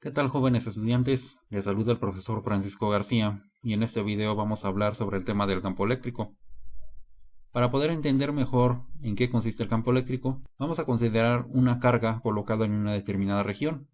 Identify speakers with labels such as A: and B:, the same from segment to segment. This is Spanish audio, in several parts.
A: ¿Qué tal, jóvenes estudiantes? Les saluda el profesor Francisco García y en este video vamos a hablar sobre el tema del campo eléctrico. Para poder entender mejor en qué consiste el campo eléctrico, vamos a considerar una carga colocada en una determinada región.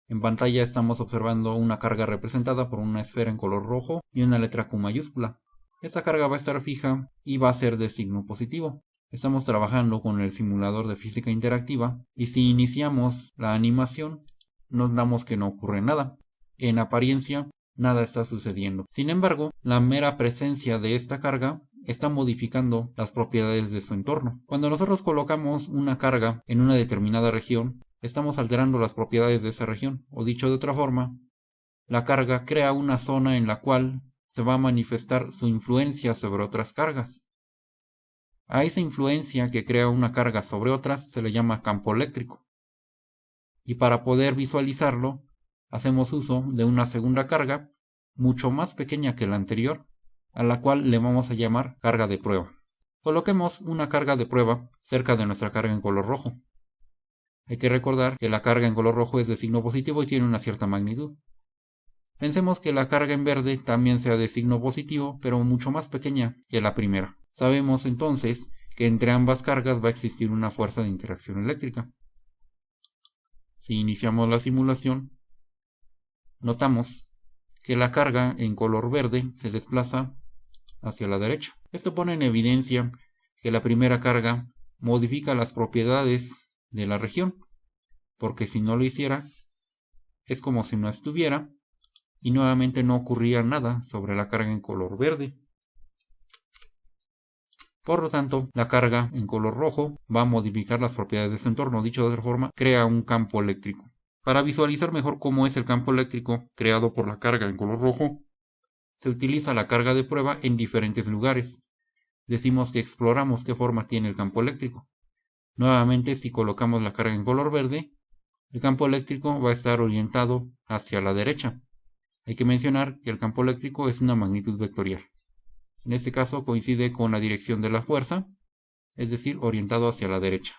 A: En pantalla estamos observando una carga representada por una esfera en color rojo y una letra Q mayúscula. Esta carga va a estar fija y va a ser de signo positivo. Estamos trabajando con el simulador de física interactiva y si iniciamos la animación, nos damos que no ocurre nada. En apariencia, nada está sucediendo. Sin embargo, la mera presencia de esta carga está modificando las propiedades de su entorno. Cuando nosotros colocamos una carga en una determinada región, estamos alterando las propiedades de esa región, o dicho de otra forma, la carga crea una zona en la cual se va a manifestar su influencia sobre otras cargas. A esa influencia que crea una carga sobre otras se le llama campo eléctrico. Y para poder visualizarlo, hacemos uso de una segunda carga, mucho más pequeña que la anterior, a la cual le vamos a llamar carga de prueba. Coloquemos una carga de prueba cerca de nuestra carga en color rojo. Hay que recordar que la carga en color rojo es de signo positivo y tiene una cierta magnitud. Pensemos que la carga en verde también sea de signo positivo, pero mucho más pequeña que la primera. Sabemos entonces que entre ambas cargas va a existir una fuerza de interacción eléctrica. Si iniciamos la simulación, notamos que la carga en color verde se desplaza hacia la derecha. Esto pone en evidencia que la primera carga modifica las propiedades de la región, porque si no lo hiciera, es como si no estuviera y nuevamente no ocurría nada sobre la carga en color verde. Por lo tanto, la carga en color rojo va a modificar las propiedades de su entorno. Dicho de otra forma, crea un campo eléctrico. Para visualizar mejor cómo es el campo eléctrico creado por la carga en color rojo, se utiliza la carga de prueba en diferentes lugares. Decimos que exploramos qué forma tiene el campo eléctrico. Nuevamente, si colocamos la carga en color verde, el campo eléctrico va a estar orientado hacia la derecha. Hay que mencionar que el campo eléctrico es una magnitud vectorial. En este caso coincide con la dirección de la fuerza, es decir, orientado hacia la derecha.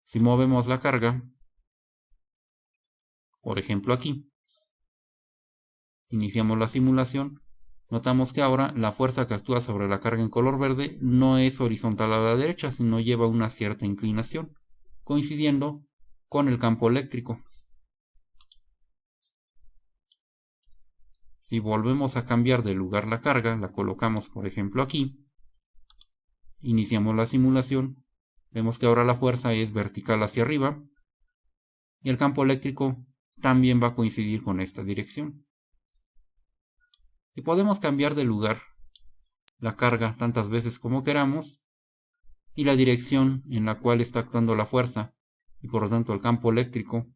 A: Si movemos la carga, por ejemplo aquí, iniciamos la simulación, notamos que ahora la fuerza que actúa sobre la carga en color verde no es horizontal a la derecha, sino lleva una cierta inclinación, coincidiendo con el campo eléctrico. Si volvemos a cambiar de lugar la carga, la colocamos por ejemplo aquí, iniciamos la simulación, vemos que ahora la fuerza es vertical hacia arriba y el campo eléctrico también va a coincidir con esta dirección. Y podemos cambiar de lugar la carga tantas veces como queramos y la dirección en la cual está actuando la fuerza y por lo tanto el campo eléctrico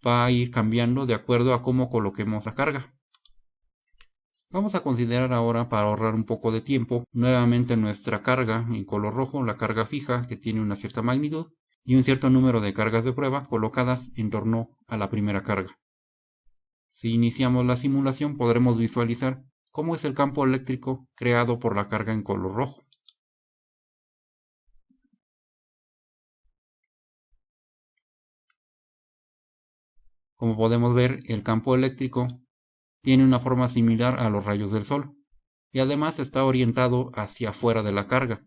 A: va a ir cambiando de acuerdo a cómo coloquemos la carga. Vamos a considerar ahora, para ahorrar un poco de tiempo, nuevamente nuestra carga en color rojo, la carga fija que tiene una cierta magnitud y un cierto número de cargas de prueba colocadas en torno a la primera carga. Si iniciamos la simulación podremos visualizar cómo es el campo eléctrico creado por la carga en color rojo. Como podemos ver, el campo eléctrico tiene una forma similar a los rayos del sol y además está orientado hacia afuera de la carga,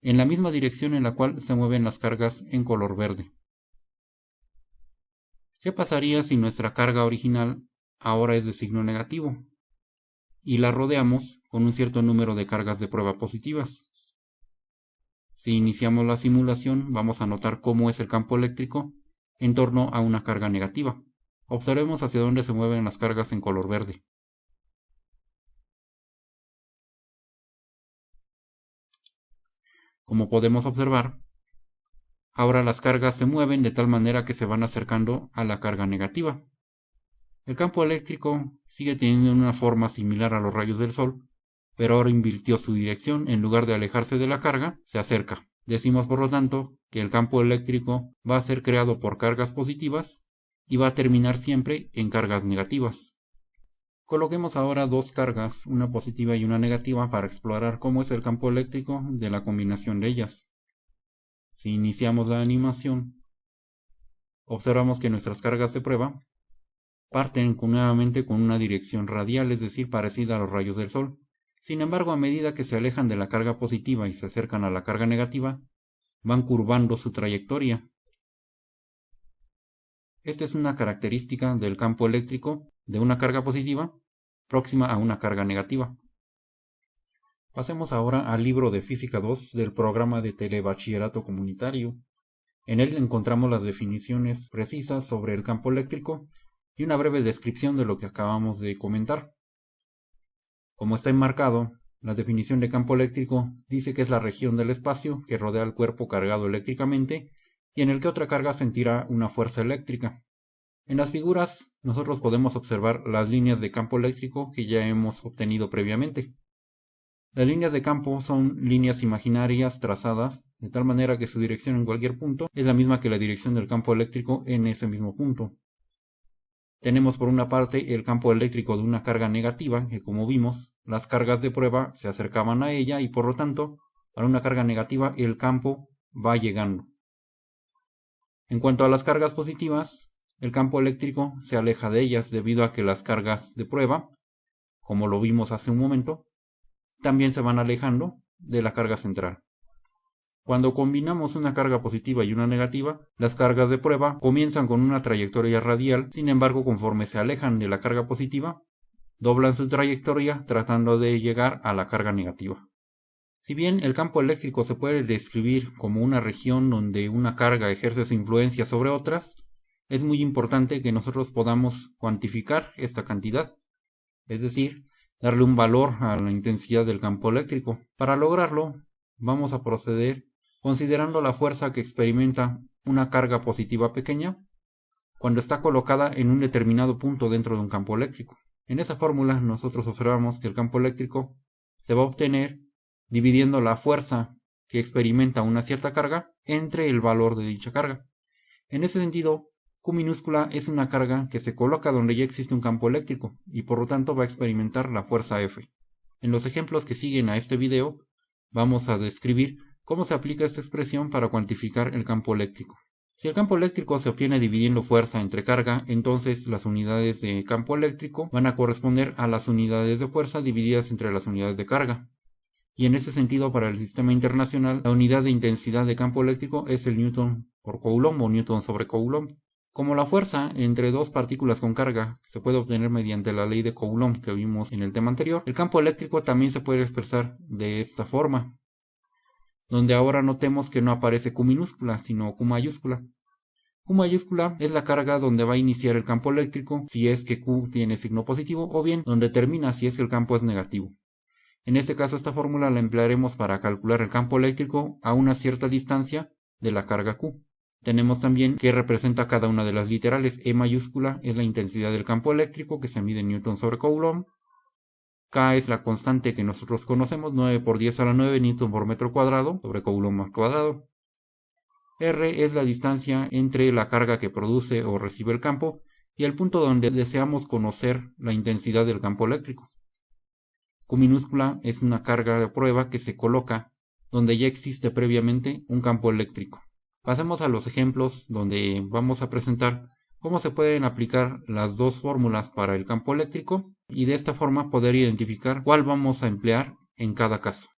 A: en la misma dirección en la cual se mueven las cargas en color verde. ¿Qué pasaría si nuestra carga original ahora es de signo negativo y la rodeamos con un cierto número de cargas de prueba positivas? Si iniciamos la simulación vamos a notar cómo es el campo eléctrico en torno a una carga negativa. Observemos hacia dónde se mueven las cargas en color verde. Como podemos observar, ahora las cargas se mueven de tal manera que se van acercando a la carga negativa. El campo eléctrico sigue teniendo una forma similar a los rayos del sol, pero ahora invirtió su dirección. En lugar de alejarse de la carga, se acerca. Decimos por lo tanto que el campo eléctrico va a ser creado por cargas positivas y va a terminar siempre en cargas negativas. Coloquemos ahora dos cargas, una positiva y una negativa, para explorar cómo es el campo eléctrico de la combinación de ellas. Si iniciamos la animación, observamos que nuestras cargas de prueba parten nuevamente con una dirección radial, es decir, parecida a los rayos del Sol. Sin embargo, a medida que se alejan de la carga positiva y se acercan a la carga negativa, van curvando su trayectoria. Esta es una característica del campo eléctrico de una carga positiva próxima a una carga negativa. Pasemos ahora al libro de Física 2 del programa de Telebachillerato Comunitario. En él encontramos las definiciones precisas sobre el campo eléctrico y una breve descripción de lo que acabamos de comentar. Como está enmarcado, la definición de campo eléctrico dice que es la región del espacio que rodea al cuerpo cargado eléctricamente y en el que otra carga sentirá una fuerza eléctrica. En las figuras, nosotros podemos observar las líneas de campo eléctrico que ya hemos obtenido previamente. Las líneas de campo son líneas imaginarias trazadas de tal manera que su dirección en cualquier punto es la misma que la dirección del campo eléctrico en ese mismo punto. Tenemos por una parte el campo eléctrico de una carga negativa, que como vimos, las cargas de prueba se acercaban a ella y por lo tanto, para una carga negativa el campo va llegando. En cuanto a las cargas positivas, el campo eléctrico se aleja de ellas debido a que las cargas de prueba, como lo vimos hace un momento, también se van alejando de la carga central. Cuando combinamos una carga positiva y una negativa, las cargas de prueba comienzan con una trayectoria radial, sin embargo, conforme se alejan de la carga positiva, doblan su trayectoria tratando de llegar a la carga negativa. Si bien el campo eléctrico se puede describir como una región donde una carga ejerce su influencia sobre otras, es muy importante que nosotros podamos cuantificar esta cantidad, es decir, darle un valor a la intensidad del campo eléctrico. Para lograrlo, vamos a proceder considerando la fuerza que experimenta una carga positiva pequeña cuando está colocada en un determinado punto dentro de un campo eléctrico. En esa fórmula nosotros observamos que el campo eléctrico se va a obtener dividiendo la fuerza que experimenta una cierta carga entre el valor de dicha carga. En ese sentido, Q minúscula es una carga que se coloca donde ya existe un campo eléctrico y por lo tanto va a experimentar la fuerza F. En los ejemplos que siguen a este video vamos a describir cómo se aplica esta expresión para cuantificar el campo eléctrico. Si el campo eléctrico se obtiene dividiendo fuerza entre carga, entonces las unidades de campo eléctrico van a corresponder a las unidades de fuerza divididas entre las unidades de carga. Y en ese sentido, para el sistema internacional, la unidad de intensidad de campo eléctrico es el Newton por Coulomb o Newton sobre Coulomb. Como la fuerza entre dos partículas con carga se puede obtener mediante la ley de Coulomb que vimos en el tema anterior, el campo eléctrico también se puede expresar de esta forma, donde ahora notemos que no aparece Q minúscula, sino Q mayúscula. Q mayúscula es la carga donde va a iniciar el campo eléctrico si es que Q tiene signo positivo o bien donde termina si es que el campo es negativo. En este caso esta fórmula la emplearemos para calcular el campo eléctrico a una cierta distancia de la carga Q. Tenemos también que representa cada una de las literales. E mayúscula es la intensidad del campo eléctrico que se mide en Newton sobre Coulomb. K es la constante que nosotros conocemos, 9 por 10 a la 9 Newton por metro cuadrado sobre Coulomb al cuadrado. R es la distancia entre la carga que produce o recibe el campo y el punto donde deseamos conocer la intensidad del campo eléctrico. Q minúscula es una carga de prueba que se coloca donde ya existe previamente un campo eléctrico. Pasemos a los ejemplos donde vamos a presentar cómo se pueden aplicar las dos fórmulas para el campo eléctrico y de esta forma poder identificar cuál vamos a emplear en cada caso.